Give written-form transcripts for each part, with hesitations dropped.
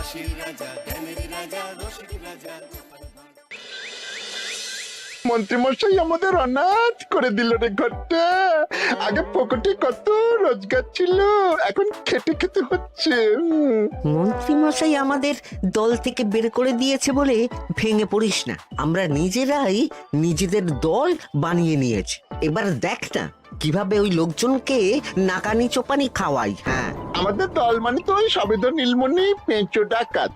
হাসির রাজা, জ্ঞানের রাজা, রসিক রাজা। মন্ত্রীমশাই আমাদের অনাথ করে দিল রে ঘরটা। আগে পকেটে কত রোজগার ছিল, এখন খেটে খেতে হচ্ছে। মন্ত্রী মশাই আমাদের দল থেকে বের করে দিয়েছে বলে ভেঙে পড়িস না। আমরা নিজেরাই নিজেদের দল বানিয়ে নিয়েছি। এবার দেখ না কিভাবে ওই লোকজনকে নাকানি চোপানি খাওয়াই। হ্যাঁ, আমাদের দল মানে তো ওই সবেদন নীলমণি পেঁচো ডাকাত,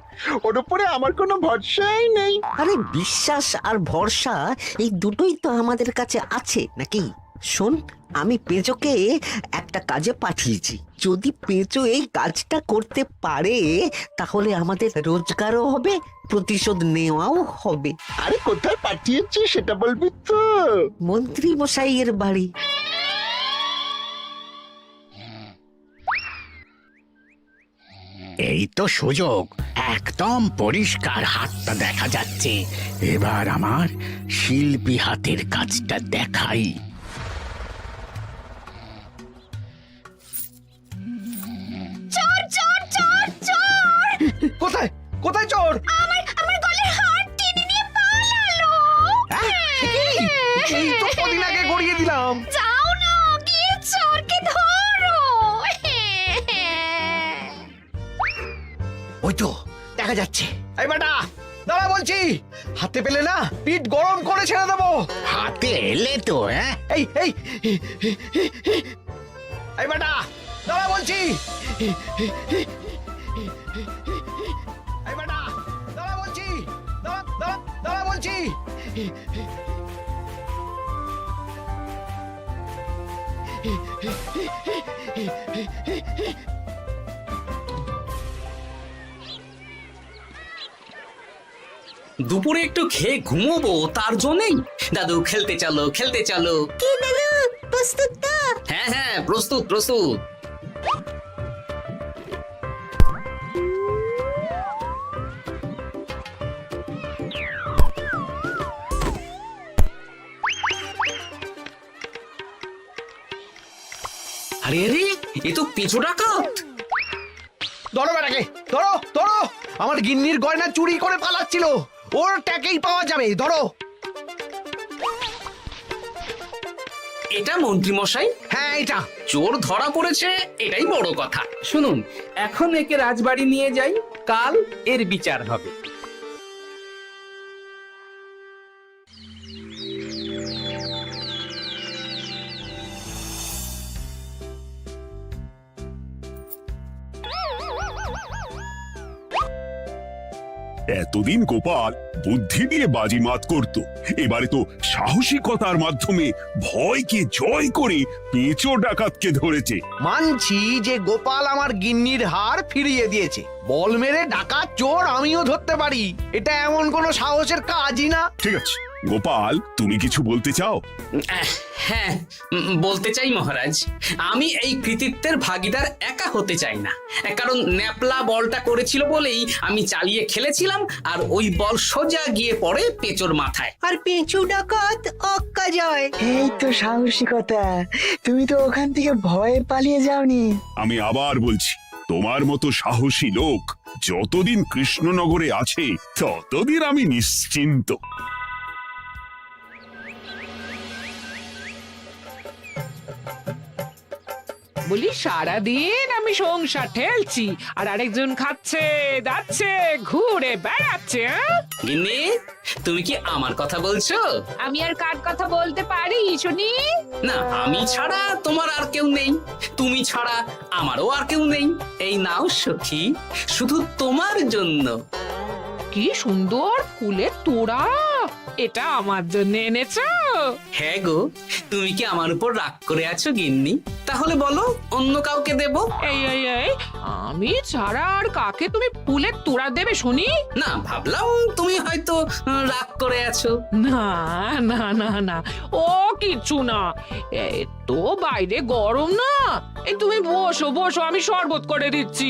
ওর উপরে আমার কোনো ভরসাই নেই। আরে বিশ্বাস আর ভরসা এই দুটোই তো আমাদের কাছে আছে নাকি? শোন, আমি পেঁচোকে একটা কাজে পাঠিয়েছি। যদি পেঁচো এই কাজটা করতে পারে তাহলে আমাদের রোজগারও হবে, প্রতিশোধ নেওয়াও হবে। আরে কোথায় পাঠিয়েছি সেটা বলবি তো? মন্ত্রী মশাইয়ের বাড়ি। এই তো সুযোগ, একদম পরিষ্কার হাতটা দেখা যাচ্ছে। এবার আমার শিল্পী হাতের কাজটা দেখাই। চোর চোর চোর চোর! কোথায় কোথায় চোর? আমার গলার হার টেনে নিয়ে পালালো। এই তো কদিন আগে গড়িয়ে দিলাম। যাও না, গিয়ে চোরকে ধরো। ওই তো দেখা যাচ্ছে। এই বেটা দাঁড়া বলছি, হাতে পেলে না পিঠ গরম করে ছেড়ে দেবো। হাতে এলে তো এই এই এই বেটা দাঁড়া বলছি। এই বেটা দাঁড়া বলছি, দাঁড়া দাঁড়া দাঁড়া বলছি। দুপুরে একটু খেয়ে ঘুমোবো, তার জন্যই। দাদু খেলতে চলো, খেলতে চলো। কি দাদু, প্রস্তুত তো? হ্যাঁ হ্যাঁ, প্রস্তুত প্রস্তুত। আরে আরে, এ তো পিছু ডাকাত। ধরো বেটাকে, ধরো ধরো। আমার গিন্নির গয়না চুরি করে পালাচ্ছিল, ওর ট্যাকেই পাওয়া যাবে। ধরো। এটা মন্ত্রী মশাই, হ্যাঁ এটা। চোর ধরা পড়েছে, এটাই বড় কথা। শুনুন, এখন একে রাজবাড়ি নিয়ে যাই, কাল এর বিচার হবে। এতদিন গোপাল বুদ্ধি দিয়ে বাজিমাত করত, এবারে তো সাহসিকতার মাধ্যমে ভয়কে জয় করে পেঁচো ডাকাতকে ধরেছে। মানছি যে গোপাল আমার গিন্নির হার ফিরিয়ে দিয়েছে। বল মেরে ডাকাত চোর আমিও ধরতে পারি, এটা এমন কোনো সাহসের কাজই না। ঠিক আছে গোপাল, তুমি কিছু বলতে চাও? হ্যাঁ, বলতে চাই মহারাজ, আমি এই কৃতিত্বের ভাগিদার একা হতে চাই না। কারণ ন্যাপলা বলটা করেছিল বলেই আমি চালিয়ে খেলেছিলাম, আর ওই বল সোজা গিয়ে পড়ে পেঁচোর মাথায়। আর পেঁচু ডাকাত অক্কা যায়। এই তো সাহসিকতা, তুমি তো ওখান থেকে ভয়ে পালিয়ে যাওনি। আমি আবার বলছি, তোমার মতো সাহসী লোক যতদিন কৃষ্ণনগরে আছে ততদিন আমি নিশ্চিন্ত। বলি সারাদিন আমি সংসার ঠেলছি আর আরেকজন খাচ্ছে যাচ্ছে ঘুরে বেড়াচ্ছে। গিন্নি, তুমি কি আমার কথা বলছো? আমি আর কার কথা বলতে পারি শুনি? না, আমি ছাড়া তোমার আর কেউ নেই, তুমি ছাড়া আমারও আর কেউ নেই। এই নাও সখী, শুধু তোমার জন্য। কি সুন্দর ফুলের তোড়া, এটা আমার জন্য এনেছো? হ্যাঁ গো, তুমি কি আমার উপর রাগ করে আছো গিন্নি? তাহলে বলো, অন্য কাউকে দেব? এই এই এই, আমি ছাড়া আর কাকে তুমি ফুলের তোড়া দেবে শুনি? না, ভাবলাম তুমি হয়তো রাগ করে আছো। না না না না, ও কিছু না। এই তো বাইরে গরম না, এই তুমি বসো বসো, আমি শরবত করে দিচ্ছি।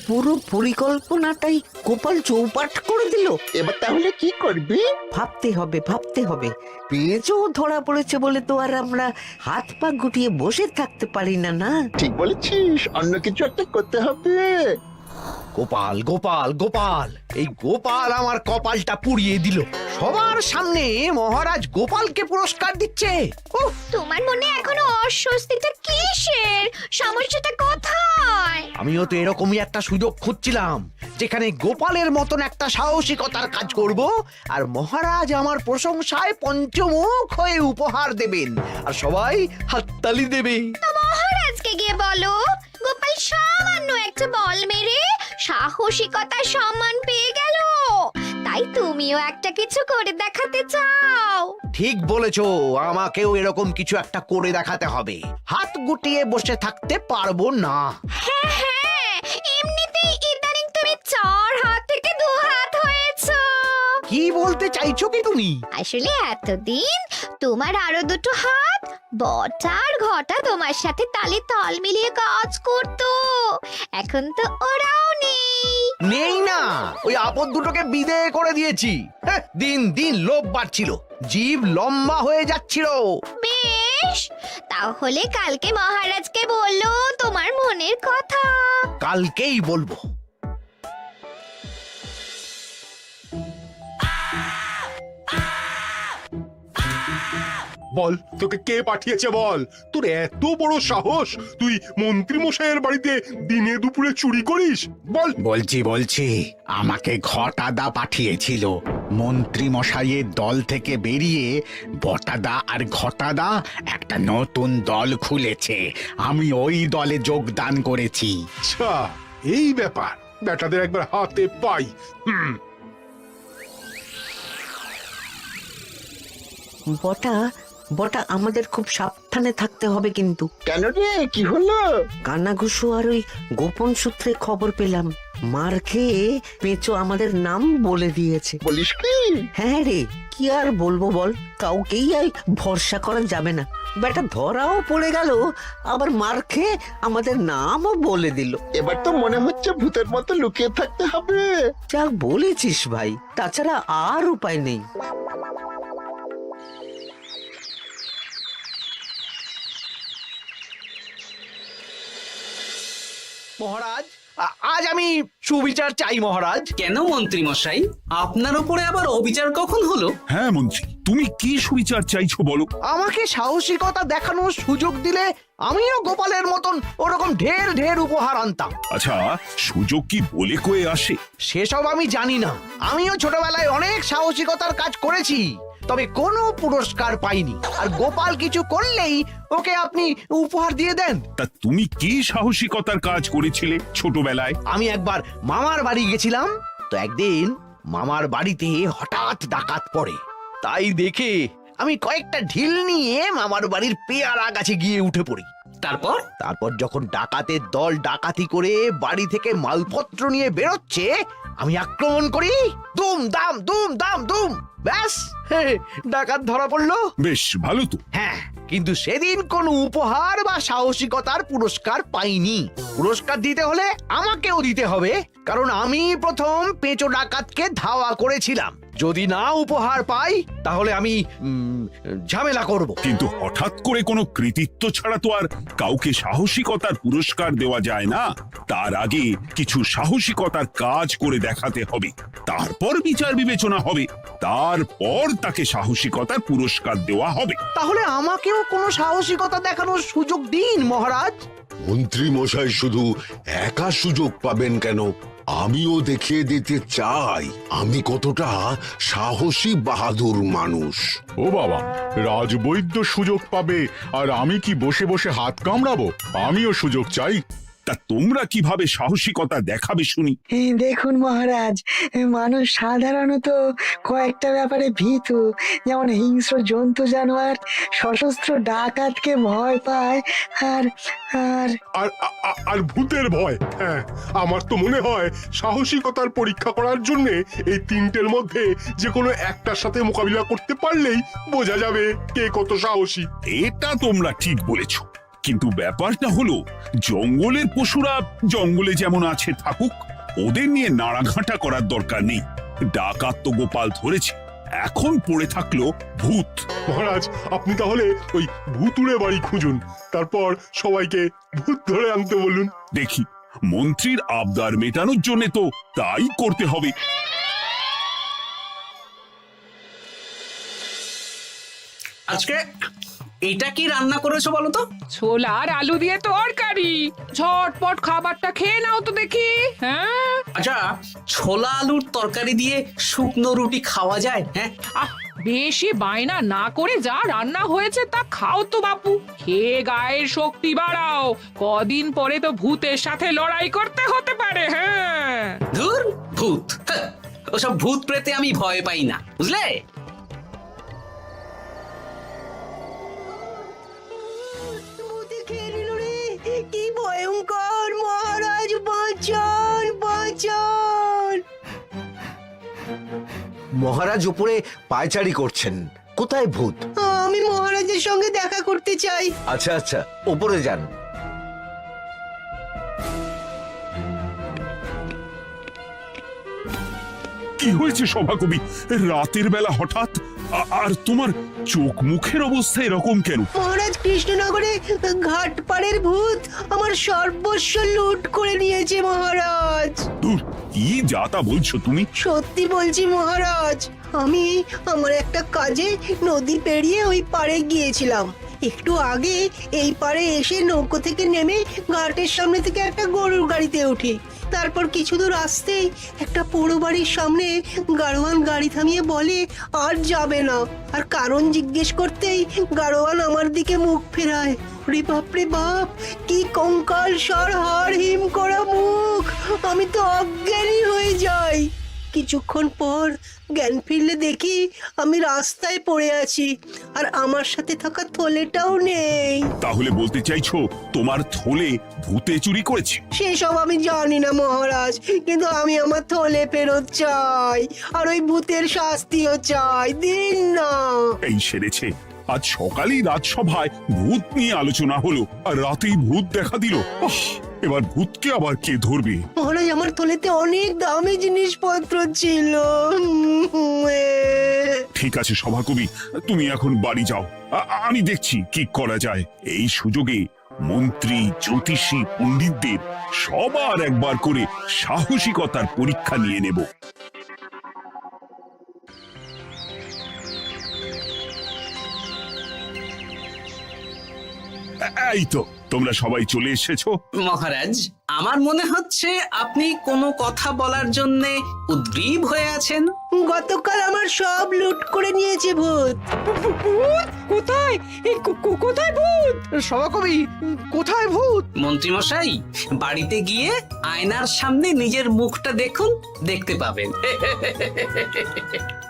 পুরো পরিকল্পনাটাই গোপাল চৌপাট করে দিল। এবার তাহলে কি করবি? ভাবতে হবে পেঁচো ধরা পড়েছে বলে তো আর আমরা হাত পা গুটিয়ে বসে থাকতে পারি না। না ঠিক বলেছিস, অন্য কিছু একটা করতে হবে। গোপাল গোপাল গোপাল, এই গোপাল আমার কপালটা পুড়িয়ে দিল। সবার সামনে মহারাজ গোপালকে পুরস্কার দিচ্ছে। উফ, তোমার মনে এখনো অস্বস্তিটা কিসের? সমস্যাটা কোথায়? আমিও তো এরকমই একটা সুযোগ খুঁজছিলাম, যেখানে গোপালের মতন একটা সাহসিকতার কাজ করব, আর মহারাজ আমার প্রশংসায় পঞ্চমুখ হয়ে উপহার দেবেন, আর সবাই হাততালি দেবে। মহারাজকে গিয়ে বলো গোপাল সামান্য একটা বল মেরে সাহসিকতার সম্মান পেয়ে গেল, তাই তুমিও একটা কিছু করে দেখাতে চাও। ঠিক বলেছো, আমাকেও এরকম কিছু একটা করে দেখাতে হবে। হাত গুটিয়ে বসে থাকতে পারবো না। হ্যাঁ, এমনিতেই ইদানিং তুমি 4 হাত থেকে 2 হাত হয়েছো। কি বলতে চাইছো কি তুমি? আসলে এতদিন তোমার আরো 2টো হাত বটা আর ঘটা তোমার সাথে তালে তাল মিলিয়ে কাজ করতো, এখন তো ওরাও নেই না, ওই আপদ দুটোকে বিদেয় করে দিয়েছি। হ্যাঁ, দিন দিন লোভ বাড়ছিল, জীব লম্বা হয়ে যাচ্ছিল। বেশ, তাহলে কালকে মহারাজকে বললো তোমার মনের কথা। কালকেই বলবো। বল, তোকে কে পাঠিয়েছে বল? তোর এত বড় সাহস, তুই মন্ত্রী মশাইয়ের বাড়িতে দিনে দুপুরে চুরি করিস? বল। বলছি আমাকে ঘটাদা পাঠিয়েছিল। মন্ত্রী মশাইয়ের দল থেকে বেরিয়ে বটাদা আর ঘটাদা একটা নতুন দল খুলেছে, আমি ওই দলে যোগদান করেছি। আচ্ছা, এই ব্যাপার। বেটাদের একবার হাতে পাই। বটা আমাদের খুব সাবধানে থাকতে হবে কিন্তু। কেন রে, কি হলো? কানাঘুষো আর ওই গোপন সূত্রে খবর পেলাম, মার খেয়ে পেঁচো আমাদের নাম বলে দিয়েছে। বলিস কি? হ্যাঁ রে, কি আর বলবো বল, কাউকেই আর ভরসা করা যাবে না। বেটা ধরাও পড়ে গেল, আবার মার খেয়ে আমাদের নামও বলে দিল। এবার তো মনে হচ্ছে ভূতের মতো লুকিয়ে থাকতে হবে। যা বলেছিস ভাই, তাছাড়া আর উপায় নেই। মহারাজ, আজ আমি সুবিচার চাই মহারাজ। কেন মন্ত্রী মশাই, আপনার উপরে আবার অবিচার কখন হলো? হ্যাঁ মন্ত্রী, তুমি কি সুবিচার চাইছো বলো? আমাকে সাহসিকতা দেখানোর সুযোগ দিলে আমিও গোপালের মতন ওরকম ঢের ঢের উপহার আনতাম। আচ্ছা, সুযোগ কি বলে কয়ে আসে? সেসব আমি জানি না। আমিও ছোটবেলায় অনেক সাহসিকতার কাজ করেছি, তবে কোনো পুরস্কার পাইনি। আর গোপাল কিছু করলেই ওকে আপনি উপহার দিয়ে দেন। তা তুমি কি সাহসিকতার কাজ করেছিলে ছোটবেলায়? আমি একবার মামার বাড়ি গেছিলাম, তো একদিন মামার বাড়িতে হঠাৎ ডাকাত পড়ে। তাই দেখে আমি কয়েকটা ঢিল নিয়ে মামার বাড়ির পেয়ারা গাছে গিয়ে উঠে পড়ি। তারপর যখন ডাকাতের দল ডাকাতি করে বাড়ি থেকে মালপত্র নিয়ে বেরোচ্ছে, আমি আক্রমণ করি। দুম দাম দুম দাম দুম, ব্যাস, ডাকাত ধরা পড়লো। বেশ ভালো তো। হ্যাঁ, কিন্তু সেদিন কোনো উপহার বা সাহসিকতার পুরস্কার পাইনি। পুরস্কার দিতে হলে আমাকেও দিতে হবে, কারণ আমি প্রথম পেঁচো ডাকাতকে ধাওয়া করেছিলাম। যদি না উপহার পাই তাহলে আমি ঝামেলা করব। কিন্তু হঠাৎ করে কোনো কৃতিত্ব ছাড়া তো আর কাউকে সাহসিকতার পুরস্কার দেওয়া যায় না। তার আগে কিছু সাহসিকতার কাজ করে দেখাতে হবে, তারপর বিচার বিবেচনা হবে, তারপর তাকে সাহসিকতার পুরস্কার দেওয়া হবে। তাহলে আমাকেও কোনো সাহসিকতা দেখানোর সুযোগ দিন মহারাজ। মন্ত্রী মশাই শুধু একা সুযোগ পাবেন কেন, আমিও দেখিয়ে দিতে চাই আমি কতটা সাহসী বাহাদুর মানুষ। ও বাবা, রাজবৈদ্য সুযোগ পাবে আর আমি কি বসে বসে হাত কামড়াবো? আমিও সুযোগ চাই। তা তোমরা কিভাবে সাহসিকতা দেখাবে শুনি? দেখুন মহারাজ, মানুষ সাধারণত কয়েকটা ব্যাপারে ভীতু, যেমন হিংস্র জন্তু জানোয়ার, সশস্ত্র ডাকাতকে ভয় পায়, আর আর আর ভূতের ভয়। হ্যাঁ, আমার তো মনে হয় সাহসিকতার পরীক্ষা করার জন্য এই তিনটের মধ্যে যে কোনো একটার সাথে মোকাবিলা করতে পারলেই বোঝা যাবে কে কত সাহসী। এটা তোমরা ঠিক বলেছো, কিন্তু ব্যাপারটা হলো জঙ্গলের পশুরা জঙ্গলে যেমন আছে থাকুক, ওদের নিয়ে নাড়াঘাটা করার দরকার নেই। ডাকাত তো গোপাল ধরেছে, এখন পড়ে থাকলো ভূত। মহারাজ, আপনি তাহলে ওই ভুতুড়ে বাড়ি খুঁজুন, তারপর সবাইকে ভূত ধরে আনতে বলুন। দেখি, মন্ত্রীর আবদার মেটানোর জন্য তো তাই করতে হবে। আজকে এটা কি রান্না করেছো বলো তো? ছোলা আর আলু দিয়ে তরকারি, ঝটপট খাবারটা খেয়ে নাও তো দেখি। হ্যাঁ, আচ্ছা, ছোলা আলুর তরকারি দিয়ে শুকনো রুটি খাওয়া যায়? হ্যাঁ, আহ বেশি বায়না না করে যা রান্না হয়েছে তা খাও তো বাপু, খেয়ে গায়ের শক্তি বাড়াও। কদিন পরে তো ভূতের সাথে লড়াই করতে হতে পারে। হ্যাঁ, ধুর ভূত, হ্যাঁ, ওসব ভূত প্রেতে আমি ভয় পাই না, বুঝলে? কি ভয়ঙ্কর! মহারাজ বাঁচান, বাঁচান! মহারাজ উপরে পায়চারি করছেন, কোথায় ভূত? আমি মহারাজের সঙ্গে দেখা করতে চাই। আচ্ছা আচ্ছা, উপরে যান। কি হয়েছে সভাকবি, রাতের বেলা হঠাৎ? আর তোমার চোখ মুখের অবস্থা এরকম কেন? মহারাজ, কৃষ্ণনগরে ঘাটপাড়ের ভূত আমার সর্বস্ব লুট করে নিয়েছে মহারাজ। দূর, কি যা তা বলছো তুমি? সত্যি বলছি মহারাজ, আমি আমার একটা কাজে নদী পেরিয়ে ওই পাড়ে গিয়েছিলাম। একটু আগে এই পাড়ে এসে নৌকো থেকে নেমে ঘাটের সামনে থেকে একটা গরুর গাড়িতে উঠি। তারপর কিছু দূর আসতেই একটা পোড়ো বাড়ির সামনে গাড়োয়ান গাড়ি থামিয়ে বলে আর যাবে না। আর কারণ জিজ্ঞেস করতেই গাড়োয়ান আমার দিকে মুখ ফেরায়। রে বাপ রে বাপ, কি কঙ্কাল সার হাড় হিম করা মুখ! আমি তো অজ্ঞানী হয়ে যাই। কিছুক্ষণ পর জ্ঞান ফিরলে দেখি আমি রাস্তায় পড়ে আছি, আর আমার সাথে থাকা থলেটাও নেই। তাহলে বলতে চাইছো তোমার থলে ভূতে চুরি করেছে? সেসব আমি জানি না মহারাজ, কিন্তু আমি আমার থলে ফেরত চাই, আর ওই ভূতের শাস্তিও চাই। দিন না। এই সেরেছে, আজ সকালেই রাজসভায় ভূত নিয়ে আলোচনা হলো, আর রাতেই ভূত দেখা দিল। এবার ভূতকে আবার কে ধরবে? মহারাজ, আমার থলেতে অনেক দামি জিনিসপত্র ছিল। ঠিক আছে সভাকবি, তুমি এখন বাড়ি যাও, আমি দেখছি কি করা যায়। এই সুযোগে মন্ত্রী, জ্যোতিষী, পণ্ডিতদের সবার একবার করে সাহসিকতার পরীক্ষা নিয়ে নেব। এই তো তোমরা সবাই চলে এসেছো। মহারাজ, আমার মনে হচ্ছে আপনি কোনো কথা বলার জন্য উদ্গ্রীব হয়ে আছেন। গতকাল আমার সব লুট করে নিয়েছে ভূত। কোথায়? কোথায় ভূত? সভাকবি, কোথায় ভূত? মন্ত্রী মশাই, বাড়িতে গিয়ে আয়নার সামনে নিজের মুখটা দেখুন, দেখতে পাবেন।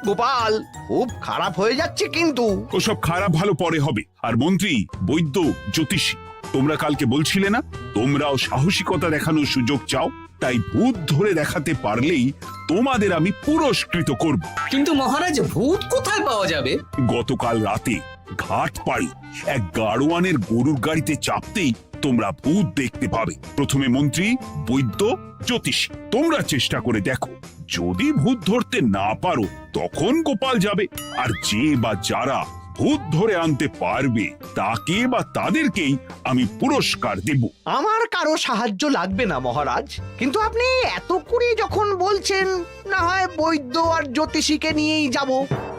গোপাল, খুব খারাপ হয়ে যাচ্ছে কিন্তু। ওসব খারাপ ভালো পরে হবে। আর মন্ত্রী, বৈদ্য, জ্যোতিষী, তোমরা কালকে বলছিলে না তোমরাও সাহসিকতা দেখানোর সুযোগ চাও? তাই ভূত ধরে দেখাতে পারলেই তোমাদের আমি পুরস্কৃত করব। কিন্তু মহারাজ, ভূত কোথায় পাওয়া যাবে? গতকাল রাতে ঘাট পাড়ি এক গাড়োয়ানের গরুর গাড়িতে চাপতেই তোমরা ভূত দেখতে পাবে। প্রথমে মন্ত্রী, বৈদ্য, জ্যোতিষী, তোমরা চেষ্টা করে দেখো। যদি ভূত ধরতে না পারো তখন গোপাল যাবে, আর যে বা যারা ভূত ধরে আনতে পারবে তাকে বা তাদেরকেই আমি পুরস্কার দেব। আমার কারো সাহায্য লাগবে না মহারাজ, কিন্তু আপনি এত করে যখন বলছেন, না হয় বৈদ্য আর জ্যোতিষীকে নিয়েই যাব।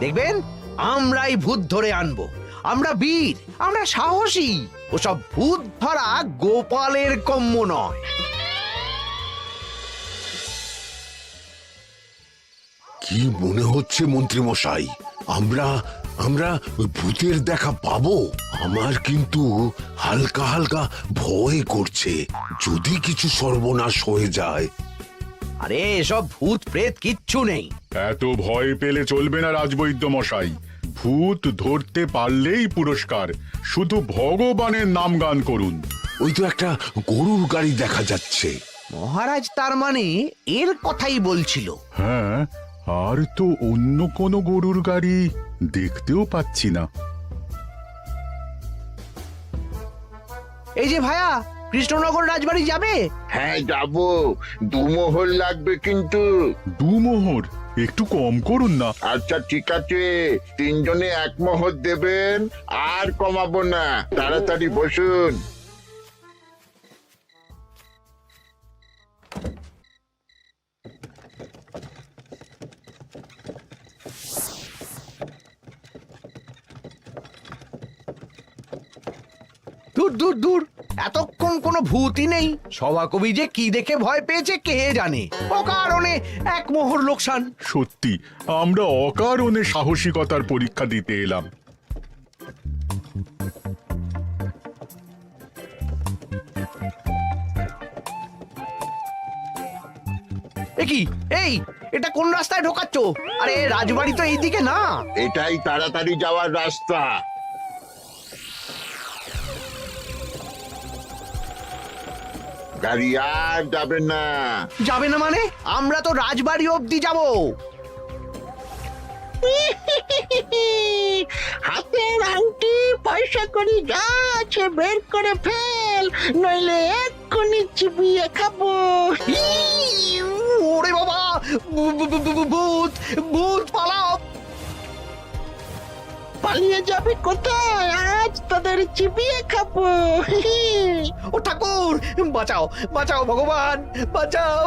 দেখবেন আমরাই ভূত ধরে আনবো। আমরা বীর, আমরা সাহসী। ওসব ভূত ধরা গোপালের কম্য নয়। কি মনে হচ্ছে মন্ত্রী মশাই, আমরা আমরা ওই ভূতের দেখা পাবো? আমার কিন্তু হালকা হালকা ভয় করছে, যদি কিছু সর্বনাশ হয়ে যায়। আরে এসব ভূত প্রেত কিচ্ছু নেই। এত ভয় পেলে চলবে না রাজবৈদ্য মশাই। ভূত ধরতে পারলেই পুরস্কার, শুধু ভগবানের নাম গান করুন। ওই তো একটা গরুর গাড়ি দেখা যাচ্ছে। মহারাজ তার মানে এর কথাই বলছিল। হ্যাঁ, আর তো অন্য কোনো গরুর গাড়ি দেখতেও পাচ্ছি না। এই যে ভায়া, কৃষ্ণনগর রাজবাড়ি যাবে? হ্যাঁ যাব, 2 মোহর লাগবে কিন্তু। 2 মোহর একটু কম করুন না। আচ্ছা ঠিক আছে, 3 জনে 1 মোহর দেবেন, আর কমাবো না। তাড়াতাড়ি বসুন। দূর দূর দূর, এতক্ষণ কোনো ভূতই নেই। সভাকবি যে কি দেখে ভয় পেয়েছে কে জানে। অকারণে 1 মোহর লোকসান। সত্যি আমরা অকারণে সাহসিকতার পরীক্ষা দিতে এলাম। কি এই, এটা কোন রাস্তায় ঢোকাচ্ছ? আরে রাজবাড়ি তো এইদিকে না। এটাই তাড়াতাড়ি যাওয়ার রাস্তা। গাড়ি আর যাবে না। যাবে না মানে? আমরা তো রাজবাড়ি অবধি যাব। হাতের আংটি পয়সা করি যা আছে বের করে ফেল, নইলে এক্ষুনি চিবিয়ে খাবো। ওরে বাবা, ভূত ভূত, পালাও। পালিয়ে যাবে কোথায়? আজ তোদের চিবিয়ে খাবো। ও ঠাকুর, বাঁচাও বাঁচাও, ভগবান বাঁচাও।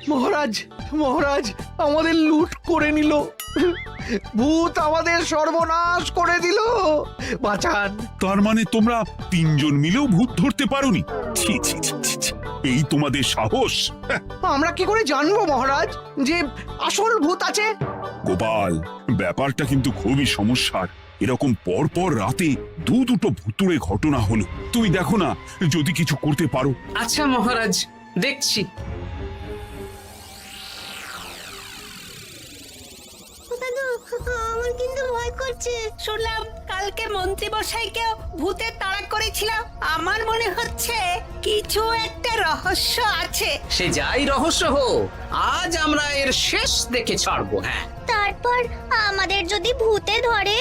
মহারাজ মহারাজ, আমাদের লুট করে নিল। ভূত আমাদের সর্বনাশ করে দিল, বাঁচান। তার মানে তোমরা 3 জন মিলেও ভূত ধরতে পারোনি? ছি ছি ছি ছি ছি, এই তোমাদের সাহস! আমরা কি করে জানবো মহারাজ যে আসল ভূত আছে? গোপাল, ব্যাপারটা কিন্তু খুবই সমস্যার। এরকম পর পর রাতে দুটো ভুতুড়ে ঘটনা হলো। তুমি দেখো না, যদি কিছু করতে পারো। আচ্ছা মহারাজ, দেখছি। আমার কিন্তু ভয় করছে। শুনলাম কালকে মন্ত্রী মশাইকেও ভূতের তাড়া করেছিল। আমার মনে হচ্ছে কিছু একটা রহস্য আছে। সে যাই রহস্য হোক, আজ আমরা এর শেষ দেখে ছাড়বো। হ্যাঁ, তারপর আমাদের যদি ভূতে ধরে?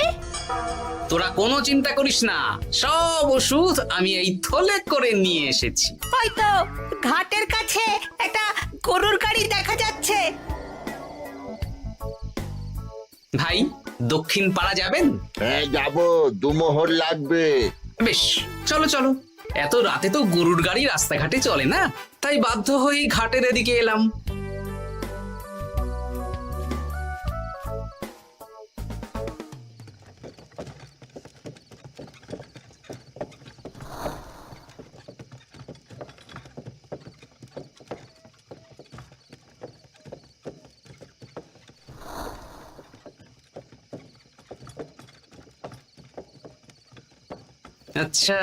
তোরা কোনো চিন্তা করিস না, সব ওষুধ আমি এই থলে করে নিয়ে এসেছি। হয়তো ঘাটের কাছে একটা গরুর গাড়ি দেখা যাচ্ছে। ভাই, দক্ষিণ পাড়া যাবেন? হ্যাঁ যাব, 2 মোহর লাগবে। বেশ, চলো চলো। এত রাতে তো গরুর গাড়ি রাস্তাঘাটে চলে না, তাই বাধ্য হয়ে ঘাটের এদিকে এলাম। আচ্ছা,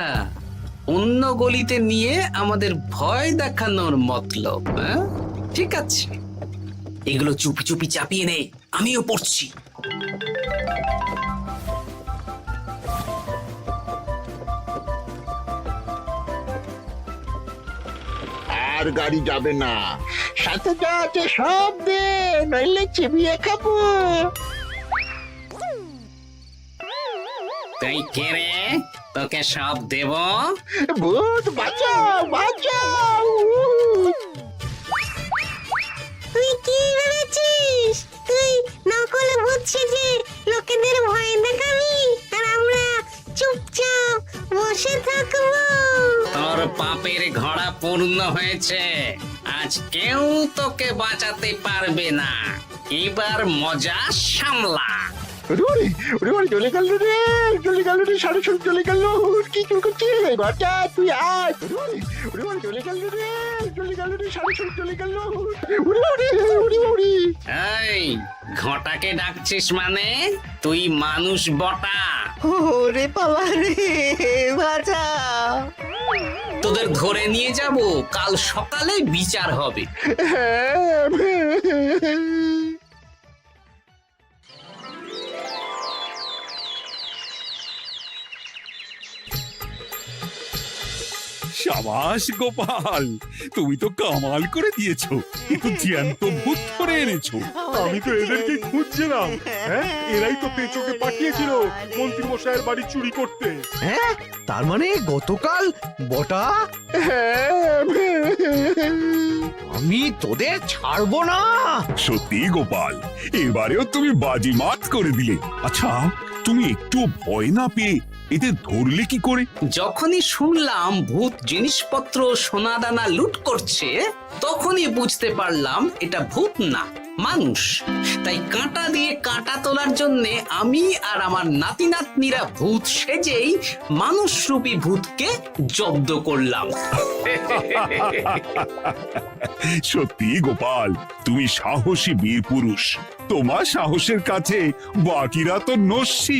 অন্য গলিতে নিয়ে আমাদের ভয় দেখানোর মতলব? হ্যাঁ, ঠিক আছে, এগুলো চুপি চুপি চাপিয়ে নে, আমিও পড়ছি। আর গাড়ি যাবে না। সাথে যা আছে সব দে, নইলে চিবিয়ে খাবো। তুই কে রে? তোকে সব দেব? ভূত বাঁচাও বাঁচাও। তুই কি ভেবেছিস? তুই নকল ভূত সেজে লোকেদের ভয় দেখাবি, আর আমরা চুপচাপ বসে থাকবো? তোর পাপের ঘোড়া পূর্ণ হয়েছে, আজ কেউ তোকে বাঁচাতে পারবে না। এবার মজা সামলা। চলে গেল রে, চলে গেল রে, সাড়ে সব চলে গেল। কি চুল করছিস বাচ্চা, তুই আয়। চলে গেল রে, চলে গেল রে, সাড়ে সব চলে গেল। এই ঘটাকে ডাকছিস মানে? তুই মানুষ বটা। ওরে বাবা রে, বাঁচাও। তোদের ধরে নিয়ে যাব, কাল সকালে বিচার হবে। সাবাস গোপাল, তুমি তো কামাল করে দিয়েছো, কিন্তু জ্যান্ত ভূত ধরে এনেছো। আমি তো এদেরকে খুঁজছিলাম। হ্যাঁ, এরাই তো পেঁচোকে পাঠিয়েছিল মন্ত্রী মশাইয়ের বাড়ি চুরি করতে। হ্যাঁ, তার মানে গতকাল বটা? আমি তোদের ছাড়বো না। সত্যি গোপাল, এবারেও তুমি বাজিমাত করে দিলে। আচ্ছা, তুমি একটু ভয় না পেয়ে এদের ধরলে কি করে? যখনই শুনলাম ভূত জিনিসপত্র সোনাদানা লুট করছে, তখনই বুঝতে পারলাম এটা ভূত না, মানুষ। তাই কাঁটা দিয়ে কাঁটা তোলার জন্য আমি আর আমার নাতি নাতনিরা ভূত সেজেই মানুষরূপী ভূতকে জব্দ করলাম। সত্যি গোপাল, তুমি সাহসী বীর পুরুষ। তোমার সাহসের কাছে বাকিরা তো নস্যি।